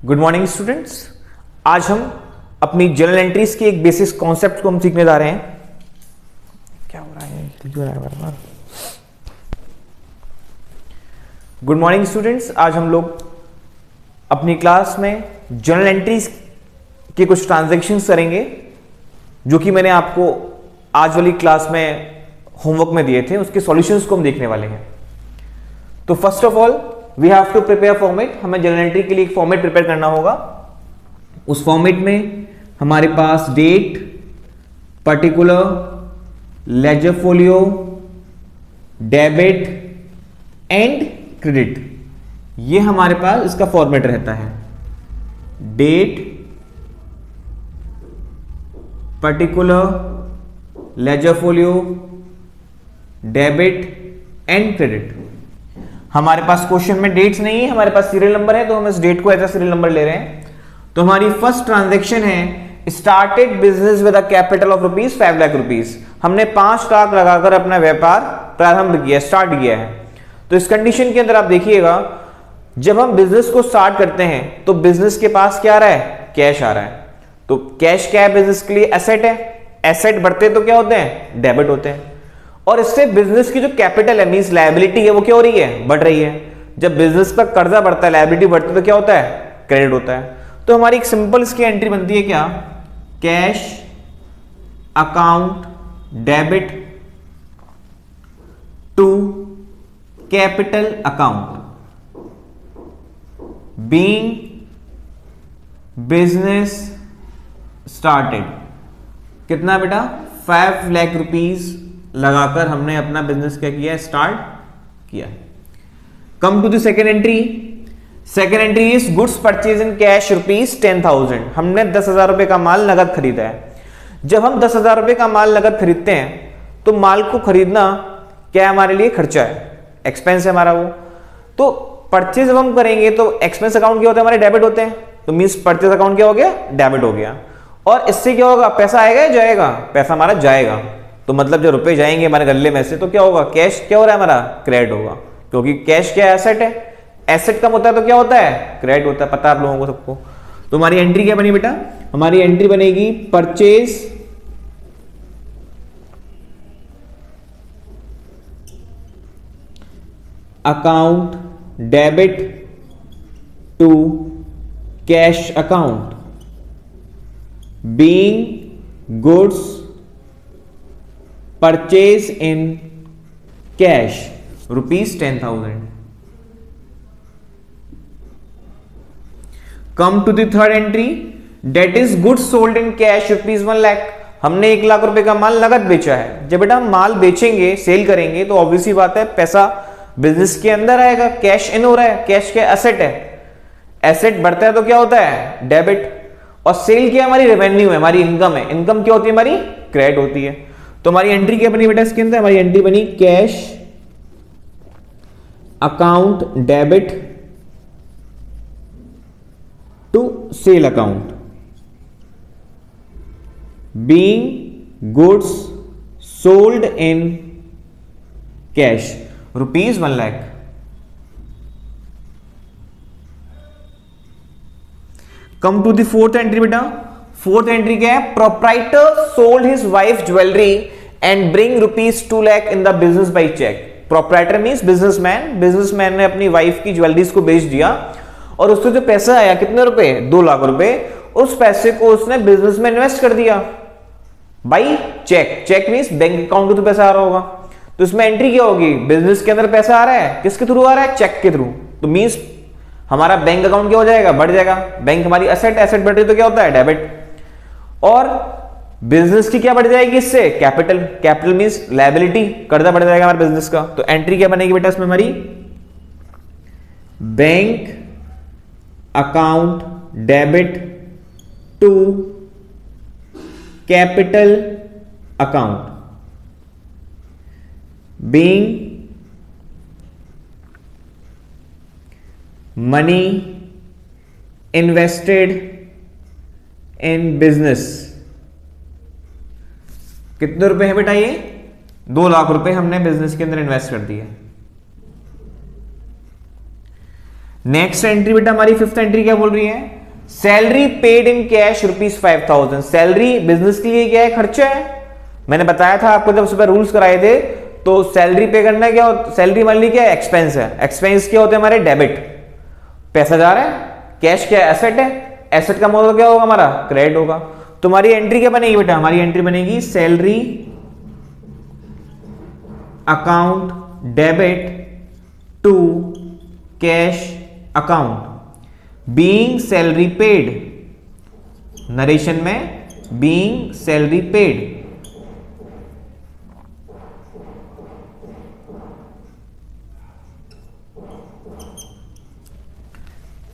Good morning students. आज हम अपनी जर्नल एंट्रीज की एक बेसिक कॉन्सेप्ट को हम सीखने जा रहे हैं। क्या हो रहा है? Good morning students. आज हम लोग अपनी क्लास में जर्नल एंट्रीज के कुछ ट्रांजैक्शंस करेंगे जो कि मैंने आपको आज वाली क्लास में होमवर्क में दिए थे। उसके सॉल्यूशंस को हम देखने वाले हैं। तो first of all we have to prepare format. हमें जर्नल एंट्री के लिए एक फॉर्मेट प्रिपेयर करना होगा। उस फॉर्मेट में हमारे पास date, particular, ledger folio, debit and credit, ये हमारे पास इसका फॉर्मेट रहता है। Date, particular, ledger folio, debit and credit. हमारे पास क्वेश्चन में डेट्स नहीं है, हमारे पास सीरियल नंबर है, तो हम इस डेट को एज अ सीरियल नंबर ले रहे हैं। तो हमारी फर्स्ट ट्रांजैक्शन है started business with a capital of rupees 5 lakh rupees. हमने 5 लाख लगाकर अपना व्यापार प्रारंभ किया, स्टार्ट किया है। तो इस कंडीशन के अंदर आप देखिएगा, जब हम बिजनेस को स्टार्ट करते हैं तो बिजनेस के पास क्या आ रहा है? कैश आ रहा है। तो कैश क्या है? बिजनेस के लिए एसेट है। एसेट बढ़ते तो क्या होते हैं? डेबिट होते हैं। और इससे बिजनेस की जो कैपिटल है, मींस लायबिलिटी है, वो क्या हो रही है? बढ़ रही है। जब बिजनेस का कर्जा बढ़ता है, लायबिलिटी बढ़ती है, तो क्या होता है? क्रेडिट होता है। तो हमारी एक सिंपल इसकी एंट्री बनती है क्या? Cash account debit to capital account being business started. कितना बेटा? 5 लाख रुपीज लगाकर हमने अपना बिजनेस क्या किया? स्टार्ट किया। Come to the second entry. Second entry is goods purchase in cash rupees 10,000। हमने 10,000 रुपए का माल नगद खरीदा है। जब हम 10,000 रुपए का माल नगद खरीदते हैं तो माल को खरीदना क्या हमारे लिए? खर्चा है, एक्सपेंस है हमारा वो। तो परचेज जब हम करेंगे तो एक्सपेंस अकाउंट क्या होता है? हमारे डेबिट होते हैं। तो मींस परचेज अकाउंट क्या हो गया? डेबिट हो गया। और इससे क्या होगा? पैसा आएगा या जाएगा? पैसा हमारा जाएगा। तो मतलब जो रुपए जाएंगे हमारे गले में से, तो क्या होगा? कैश क्या हो रहा है? हमारा क्रेडिट होगा, क्योंकि कैश क्या एसेट है। एसेट कम होता है तो क्या होता है? क्रेडिट होता है। पता है आप लोगों को सबको। तो हमारी एंट्री क्या बनी बेटा? हमारी एंट्री बनेगी purchase account debit to cash account being goods purchase in cash rupees 10,000। Come to the third entry, date is goods sold in cash rupees 1 lakh. हमने 1 लाख रुपए का माल नगद बेचा है। जब बेटा हम माल बेचेंगे, सेल करेंगे, तो ऑब्वियसली बात है पैसा बिजनेस के अंदर आएगा। कैश इन हो रहा है। कैश क्या? एसेट है। एसेट बढ़ता है तो क्या होता है? डेबिट। और सेल क्या? हमारी रेवेन्यू है, हमारी इनकम है। इनकम क्या होती है? हमारी क्रेडिट होती है। तो हमारी एंट्री क्या बनी बेटा इसके अंदर? हमारी एंट्री बनी cash account debit to sale account being goods sold in cash rupees 1 lakh. Come to the fourth entry बेटा। फोर्थ एंट्री क्या है? Proprietor sold his wife jewellery and bring rupees 2 lakh in the business by cheque. Proprietor means businessman. Businessman ने अपनी wife की jewelleries को बेच दिया और उससे जो पैसा आया, कितने रुपए? 2 लाख रुपए। उस पैसे को उसने बिजनेस में इन्वेस्ट कर दिया by cheque. Cheque means bank account के थ्रू पैसा आ रहा होगा। तो इसमें एंट्री क्या होगी? बिजनेस के अंदर पैसा आ रहा है, किसके थ्रू आ रहा है? चेक के थ्रू। तो मींस हमारा बैंक अकाउंट क्या हो जाएगा? बढ़ जाएगा। बैंक हमारी एसेट, एसेट बढ़ रही तो क्या होता है? डेबिट। और बिजनेस की क्या बढ़ जाएगी इससे? कैपिटल। कैपिटल मींस लायबिलिटी, कर्जा बढ़ जाएगा हमारे बिजनेस का। तो एंट्री क्या बनेगी बेटा इसमें हमारी? Bank account debit to capital account being money invested in business. कितने रुपए हैं बेटा? ये 2 लाख रुपए हमने बिजनेस के अंदर इन्वेस्ट कर दिए। नेक्स्ट एंट्री बेटा हमारी फिफ्थ एंट्री क्या बोल रही है, salary paid in cash ₹5,000। Salary business के लिए क्या है, खर्चा है। मैंने बताया था आपको जब सुबह रूल्स कराए थे, तो सैलरी पे करना क्या होता, सैलरी मान ली क्या है, एक्सपेंस है। एक्सपेंस क्या होते हैं हमारे, डेबिट, पैसा जा रहा है। कैश क्या है, एसेट है। एसेट का मतलब क्या होगा हमारा, क्रेडिट होगा। तुम्हारी एंट्री क्या बनेगी बेटा, हमारी एंट्री बनेगी salary account debit to cash account being salary paid. Narration में being salary paid,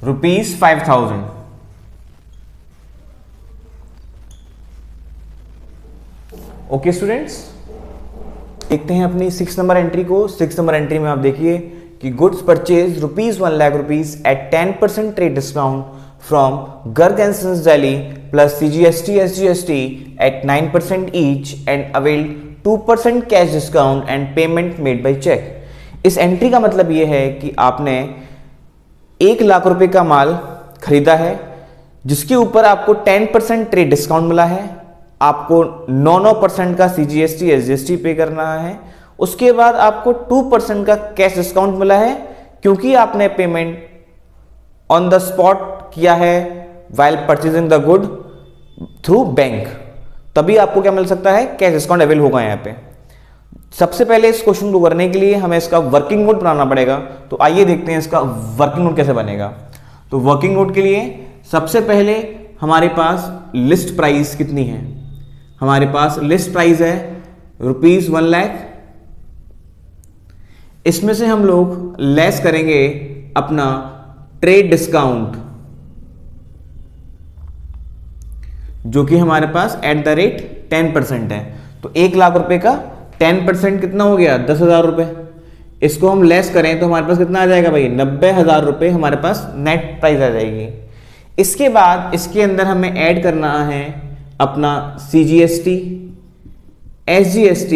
₹5,000। Okay students, देखते हैं अपनी 6 नंबर एंट्री को। 6 नंबर एंट्री में आप देखिए कि goods purchase ₹1,00,000 at 10% trade discount from Garg and sons Delhi plus CGST SGST at 9% each and availed 2% cash discount and payment made by cheque. इस एंट्री का मतलब यह है कि आपने 1,00,000 रुपए का माल खरीदा है, जिसके ऊपर आपको 10% ट्रेड डिस्काउंट मिला है, आपको 9% का CGST SGST पे करना है, उसके बाद आपको 2% का कैश डिस्काउंट मिला है, क्योंकि आपने पेमेंट ऑन द स्पॉट किया है while purchasing the good through bank, तभी आपको क्या मिल सकता है, कैश डिस्काउंट अवेल होगा यहाँ पे। सबसे पहले इस क्वेश्चन को करने के लिए हमें इसका वर्किंग नोट बनाना पड़ेगा, तो आइए देखते हैं इसका वर्किंग नोट कैसे बनेगा। तो वर्किंग नोट के लिए सबसे पहले हमारे पास लिस्ट प्राइस कितनी है, हमारे पास लिस्ट प्राइस है ₹1,00,000। इसमें से हम लोग लेस करेंगे अपना ट्रेड डिस्काउंट, जो कि हमारे पास एट द रेट 10% है। तो 1,00,000 रुपए का 10% कितना हो गया, 10,000 रुपए। इसको हम लेस करें तो हमारे पास कितना आ जाएगा भाई, 90,000 रुपए हमारे पास नेट प्राइस आ जाएगी। इसके बाद इसके अंदर हमें ऐड करना है अपना CGST SGST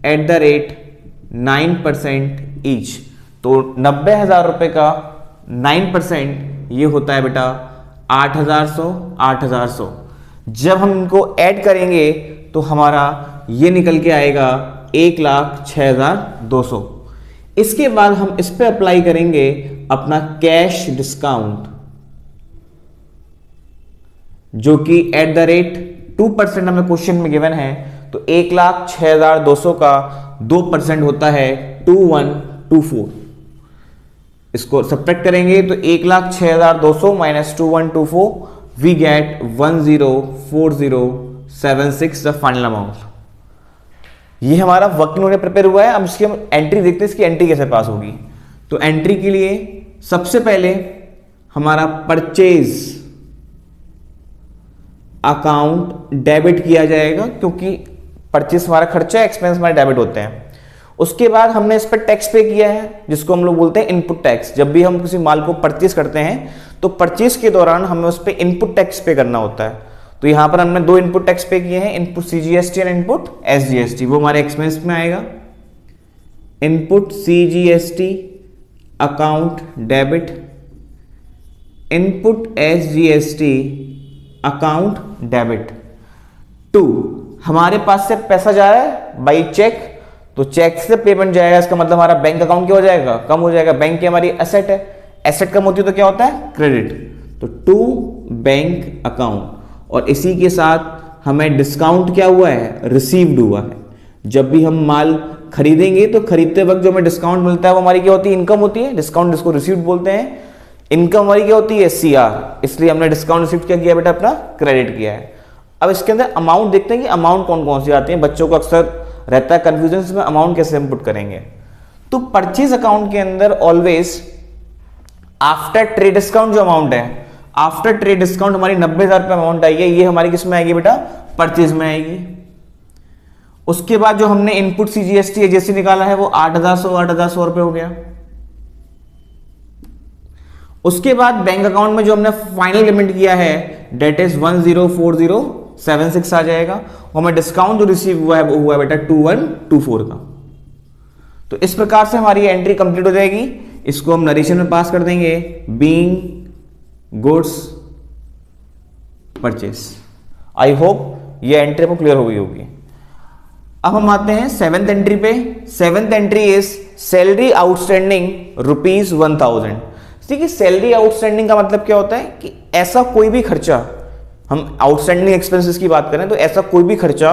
eight the rate 9% each. तो 90,000 रुपए का 9% ये होता है बेटा 8,100। जब हम इनको ऐड करेंगे तो हमारा ये निकल के आएगा 1,06,200। इसके बाद हम इस पे अप्लाई करेंगे अपना कैश डिस्काउंट, जो कि एट द रेट 2% हमें क्वेश्चन में गिवन है। तो 1,06,200 का 2% होता है 2124। इसको सब्ट्रैक्ट करेंगे तो 1,06,200 minus 2124 we get 104076 the final amount. ये हमारा वर्किंग नोट प्रिपेयर हुआ है। अब इसकी हम एंट्री देखते हैं, इसकी एंट्री कैसे पास होगी। तो एंट्री के लिए सबसे पहले हमारा परचेज अकाउंट डेबिट किया जाएगा, क्योंकि परचेज हमारा खर्चा है, एक्सपेंस हमारे डेबिट होते हैं। उसके बाद हमने इस पर टैक्स पे किया है, जिसको हम लोग बोलते हैं इनपुट टैक्स। जब भी हम किसी माल को परचेज करते हैं तो परचेज के दौरान हमें उस पर इनपुट टैक्स पे करना होता है। तो यहां पर हमने 2 इनपुट टैक्स पे किए हैं, इनपुट CGST और इनपुट SGST। वो हमारे एक्सपेंस में आएगा। Input CGST account debit, input SGST account debit. 2 हमारे पास से पैसा जा रहा है बाई चेक, तो चेक से पेमेंट जाएगा, इसका मतलब हमारा बैंक अकाउंट क्या हो जाएगा, कम हो जाएगा। बैंक की हमारी एसेट है, एसेट कम होती है तो क्या होता है, क्रेडिट। तो 2 बैंक अकाउंट, और इसी के साथ हमें डिस्काउंट क्या हुआ है, रिसीव्ड हुआ है। जब भी हम माल खरीदेंगे तो खरीदते वक्त जो हमें डिस्काउंट मिलता है वो हमारी क्या होती है, इनकम होती है। डिस्काउंट जिसको रिसीव्ड बोलते हैं। इनकम हमारी क्या होती है, CR, इसलिए हमने डिस्काउंट रिसीव्ड क्या किया बेटा, अपना क्रेडिट किया है। अब इसके अंदर अमाउंट देखते हैं कि अमाउंट कौन कौन सी आती है। बच्चों को अक्सर रहता है कंफ्यूजन, इसमें अमाउंट कैसे इनपुट करेंगे। तो परचेज अकाउंट के अंदर ऑलवेज आफ्टर ट्रेड डिस्काउंट जो अमाउंट है, आफ्टर ट्रेड डिस्काउंट हमारी 90,000 रुपए अमाउंट आई है, ये हमारी किस में आएगी बेटा, परचेज में आएगी। उसके बाद जो हमने इनपुट CGST SGST निकाला है वो 8,100 रुपए हो गया। उसके बाद बैंक अकाउंट में जो हमने फाइनल पेमेंट किया है डेट इज 104076 आ जाएगा, और हमें डिस्काउंट जो रिसीव हुआ है वो हुआ है बेटा 2124 का। तो इस प्रकार से हमारी एंट्री कंप्लीट हो जाएगी। इसको हम नरेशन में पास कर देंगे, being goods purchase. I hope ये एंट्री आपको क्लियर हो गई होगी। अब हम आते हैं सेवेंथ एंट्री पे। Seventh entry is salary outstanding ₹1000। देखिए सैलरी आउटस्टैंडिंग का मतलब क्या होता है कि ऐसा कोई भी खर्चा, हम आउटस्टैंडिंग एक्सपेंसेस की बात करें तो ऐसा कोई भी खर्चा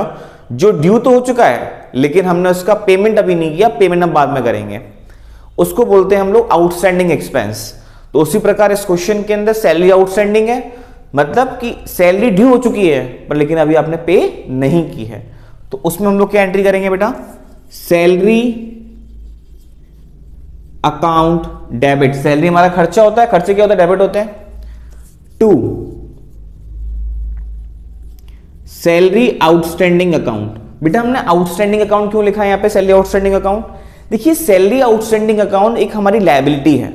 जो ड्यू तो हो चुका है लेकिन हमने उसका पेमेंट अभी नहीं किया, पेमेंट हम बाद में करेंगे, उसको बोलते हैं हम लोग आउटस्टैंडिंग एक्सपेंस। तो उसी प्रकार इस क्वेश्चन के अंदर सैलरी आउटस्टैंडिंग है, मतलब कि सैलरी ड्यू हो चुकी है पर लेकिन अभी आपने पे नहीं की है, तो उसमें हम लोग क्या एंट्री करेंगे बेटा, सैलरी अकाउंट डेबिट। सैलरी हमारा खर्चा होता है, खर्चे क्या होता है, डेबिट होते हैं, टू सैलरी आउटस्टैंडिंग अकाउंट। बेटा हमने आउटस्टैंडिंग अकाउंट क्यों लिखा है यहां पे, सैलरी आउटस्टैंडिंग अकाउंट? देखिए सैलरी आउटस्टैंडिंग अकाउंट एक हमारी लायबिलिटी है।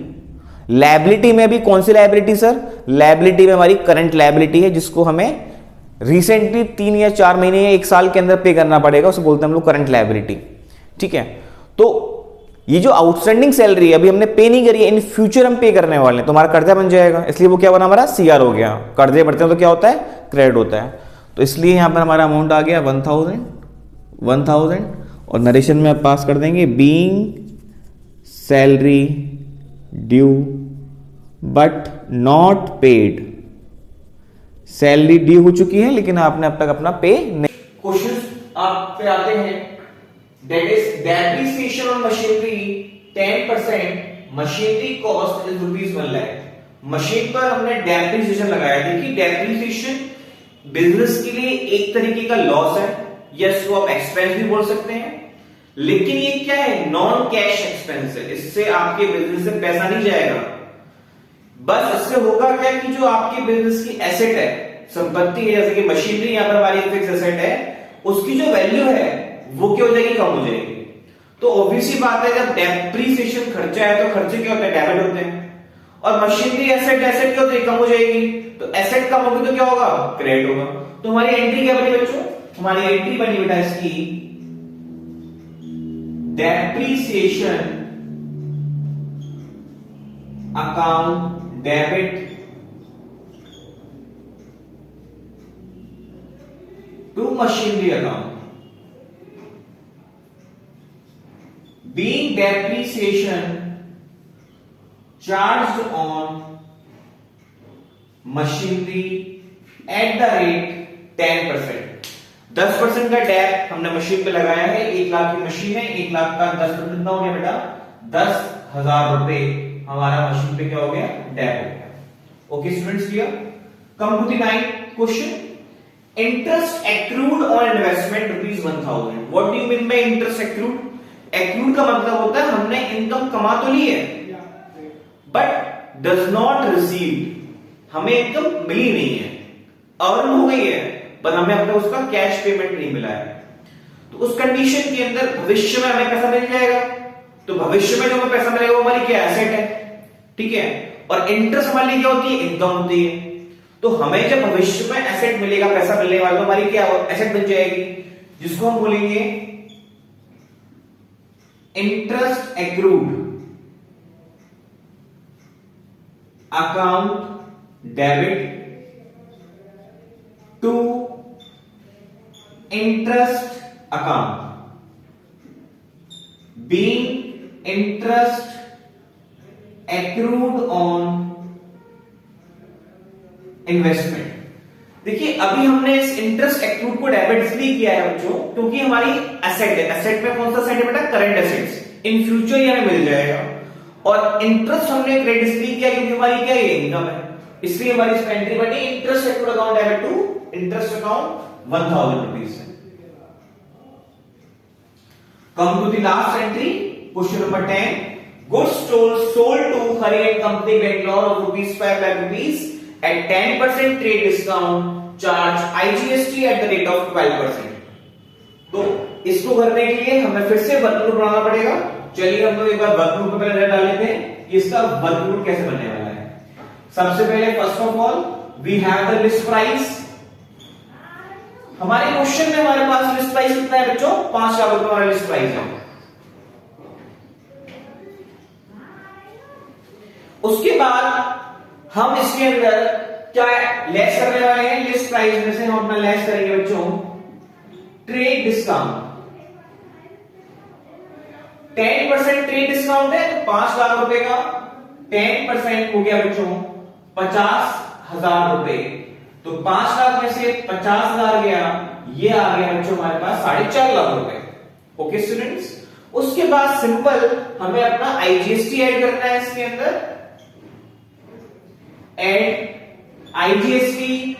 लायबिलिटी में भी कौन सी लायबिलिटी सर? लायबिलिटी में हमारी करंट लायबिलिटी है जिसको हमें रिसेंटली 3 या 4 महीने या 1 साल के अंदर पे करना पड़ेगा, उसे बोलते हैं हम लोग करंट लायबिलिटी। ठीक है, तो ये जो आउटस्टैंडिंग सैलरी अभी हमने पे नहीं करी है, इन फ्यूचर हम पे करने वाले हैं, तो हमारा कर्जा बन जाएगा, इसलिए वो क्या बना हमारा सीआर हो गया। कर्जे बढ़ते हैं तो क्या होता है, क्रेडिट होता है। तो इसलिए यहां पर हमारा अमाउंट आ गया 1000 और नरेशन में आप पास कर देंगे being salary due but not paid. Salary due हो चुकी है लेकिन आपने अब तक अपना पे नहीं। क्वेश्चन आप पे आते हैं, that is depreciation on machinery 10%, machinery cost is ₹1 lakh. Machine पर हमने डेप्रिसिएशन लगाया। देखिए डेप्रिसिएशन बिजनेस के लिए एक तरीके का लॉस है, या इसको आप एक्सपेंस भी बोल सकते हैं, लेकिन ये क्या है, नॉन कैश एक्सपेंस है, इससे आपके बिजनेस से पैसा नहीं जाएगा। बस इससे होगा क्या कि जो आपके बिजनेस की एसेट है, संपत्ति है, जैसे कि मशीनरी यहां पर हमारी फिक्स एसेट है, उसकी जो वैल्यू है वो क्या हो जाएगी, कम हो जाएगी। तो ऑब्वियसली बात है जब डेप्रिसिएशन खर्चा है तो खर्चे क्या होते हैं, डेबिट होते हैं, और मशीनरी एसेट क्या होती है, कम हो जाएगी। तो एसेट कम होगी तो क्या होगा, क्रेडिट होगा। तो हमारी एंट्री क्या बनी बच्चों, हमारी एंट्री बनी बेटा इसकी depreciation account debit to machinery account, being depreciation charged on machinery at the rate 10%। 10% का डेप हमने मशीन पे लगाया है। 1 लाख की मशीन है, 1 लाख का 10% कितना हो गया बेटा, 10,000 रुपए हमारा मशीन पे क्या हो गया, डेप हो गया। Okay students, clear? Come to the 9th question, interest accrued on investment ₹1000। What do you mean by interest accrued? Accrued का मतलब होता है हमने इनकम कमा तो ली है बट डज नॉट रिसीव, हमें इनकम मिली नहीं है, अर्न हो गई है पर हमें अपना उसका कैश पेमेंट नहीं मिला है। तो उस कंडीशन के अंदर भविष्य में हमें पैसा मिल जाएगा। तो भविष्य में जो हमें पैसा मिलेगा वो हमारी क्या, एसेट है, ठीक है। और इंटरेस्ट हमारे लिए क्या होती है, इनकम होती है। तो हमें जब भविष्य में एसेट मिलेगा, पैसा मिलने वाला, तो हमारी क्या एसेट बन जाएगी, जिसको हम बोलेंगे interest accrued account debit to interest account, being interest accrued on investment. देखिए अभी हमने इस इंटरेस्ट एक्रूड को डेबिट इसलिए किया है बच्चों क्योंकि हमारी एसेट है। एसेट में कौन सा एसेट है बेटा, करंट एसेट्स, इन फ्यूचर ये हमें मिल जाएगा। और इंटरेस्ट हमने क्रेडिट इसलिए किया क्योंकि हमारी क्या है, इनकम है, इसलिए हमारी इसमें एंट्री बनी interest accrued account debit to interest account 1000 rupees. Come to the last entry, question number 10, goods sold to Hari and company Bangalore of ₹5 lakh at 10% trade discount, charge IGST at the rate of 12%। तो इसको करने के लिए हमें फिर से work note बनाना पड़ेगा। चलिए हम लोग एक बार वर्क नोट पे पहले डाल लेते हैं कि इसका वर्क नोट कैसे बनने वाला है। सबसे पहले first of all we have the list price. हमारे क्वेश्चन में हमारे पास लिस्ट प्राइस कितना है बच्चों, 5 लाख रुपए हमारा लिस्ट प्राइस है। उसके बाद हम इसके अंदर क्या लेस करने वाले हैं, लिस्ट प्राइस में से हम अपना लेस करेंगे बच्चों ट्रेड डिस्काउंट। 10% ट्रेड डिस्काउंट है तो 5 लाख रुपए का 10% हो गया बच्चों 50,000 रुपए। तो 5 लाख में से 50,000 गया, ये आ गया बच्चों हमारे पास 4.5 लाख रुपए। ओके स्टूडेंट्स, उसके बाद सिंपल हमें अपना आईजीएसटी ऐड करना है इसके अंदर। Add IGST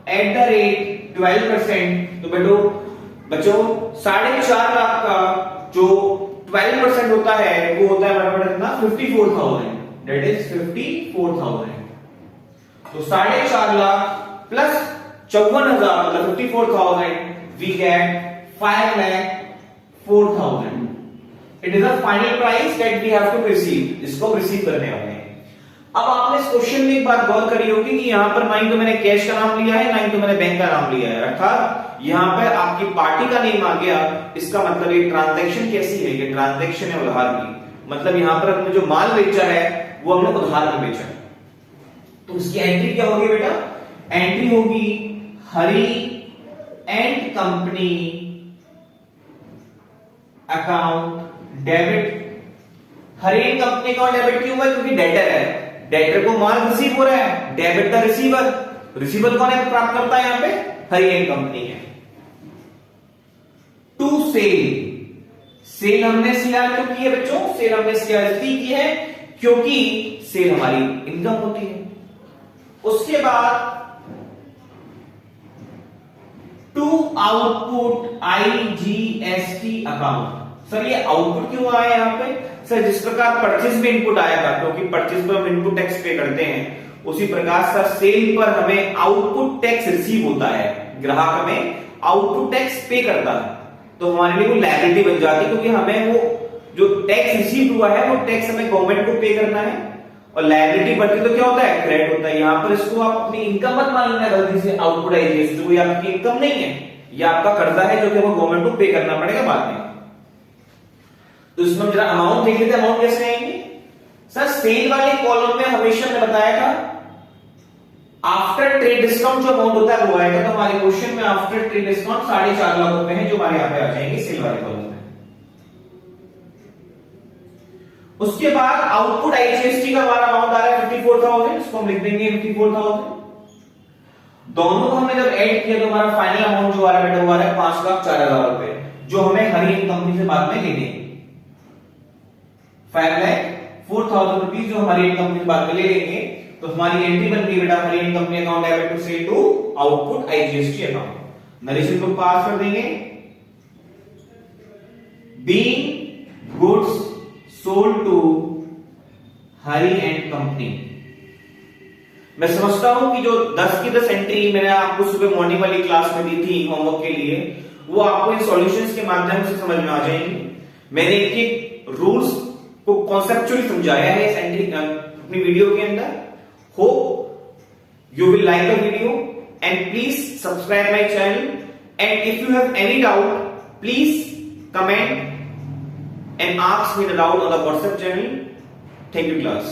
at the rate 12%। तो बच्चों 4.5 लाख का जो 12% होता है वो होता है हमारे पास कितना 54,000, दैट इज 54,000। तो 4.5 लाख प्लस 54,000 मतलब 54,000, we get 5,04,000। It is a final price that we have to receive, इसको रिसीव करने वाले हैं। अब आपने इस क्वेश्चन में एक बात गौर करी होगी कि यहां पर ना ही तो मैंने कैश का नाम लिया है, ना ही तो मैंने बैंक का नाम लिया है, अर्थात यहां पर आपकी पार्टी का नेम आ गया। इसका मतलब ये ट्रांजैक्शन कैसी है, ये ट्रांजैक्शन है उधार की। मतलब यहां पर हमने जो माल बेचा है वो हमने उधार में बेचा। तो उसकी एंट्री क्या होगी बेटा, एंट्री होगी Hari and company account debit. Hari and company account debit क्यों हुआ, क्योंकि डेटर है, डेटर को माल रिसीव हो रहा है, डेबिट द रिसीवर। रिसीवर कौन है, प्राप्त करता है, यहां पे हरी एंड कंपनी है। टू सेल, सेल हमने सीआर क्यों की है बच्चों, सेल हमने सीआर इसलिए की है क्योंकि सेल हमारी इनकम होती है। उसके बाद to output IGST account. Sir ये आउटपुट क्यों आया यहां पे, सर जिस प्रकार परचेज में इनपुट आया था, क्योंकि परचेज पर हम इनपुट टैक्स पे करते हैं, उसी प्रकार सर सेल पर हमें आउटपुट टैक्स रिसीव होता है, ग्राहक हमें आउटपुट टैक्स पे करता है। तो हमारे लिए वो लायबिलिटी बन जाती है, क्योंकि हमें वो जो टैक्स रिसीव हुआ है वो टैक्स हमें गवर्नमेंट को पे करना है। और लायबिलिटी बढ़ती तो क्या होता है, क्रेडिट होता है। यहां पर इसको आप अपनी इनकम मत मान लेना गलती से, आउटपुट आईजीएसटी कोई आपकी इनकम नहीं है, ये आपका कर्जा है जो कि वो गवर्नमेंट को पे करना पड़ेगा बाद में। तो इसमें जरा अमाउंट देख लेते हैं, अमाउंट कैसे आएंगे। सर सेल वाले कॉलम में हमेशा मैंने बताया था आफ्टर ट्रेड डिस्काउंट जो अमाउंट होता है वो आएगा। तो हमारे क्वेश्चन में आफ्टर ट्रेड डिस्काउंट 4.5 लाख रुपए हैं जो हमारे यहां पे आ जाएंगे सेल वाले कॉलम में। उसके बाद आउटपुट आईजीएसटी का हमारा अमाउंट आ रहा है 54,000, इसको हम लिख देंगे 54,000। दोनों को हमने जब ऐड किया तो हमारा फाइनल अमाउंट जो आ रहा है बेटा वो आ रहा है 5,04,000 रुपए, जो हमें हरी एंड कंपनी से बाद में लेने 5,04,000 रुपीज जो हमारी एंड कंपनी से बाद में ले लेंगे। तो हमारी एंट्री बन गई बेटा Hari and company account debit to sale to output IGST account. Narration को पास कर देंगे। Being goods sold to Hari and company. मैं समझता हूं कि जो 10 की 10 एंट्री मैंने आपको सुबह मॉर्निंग वाली क्लास में दी थी होमवर्क के लिए, वो आपको इन सॉल्यूशंस के माध्यम से समझ में आ जाएंगी। मैंने एक एक रूल्स को कॉन्सेप्चुअली समझाया है इस एंट्री अपनी वीडियो के अंदर। Hope you will like the video and please subscribe my channel, and if you have any doubt please comment and ask me the doubt on the WhatsApp channel. Thank you class.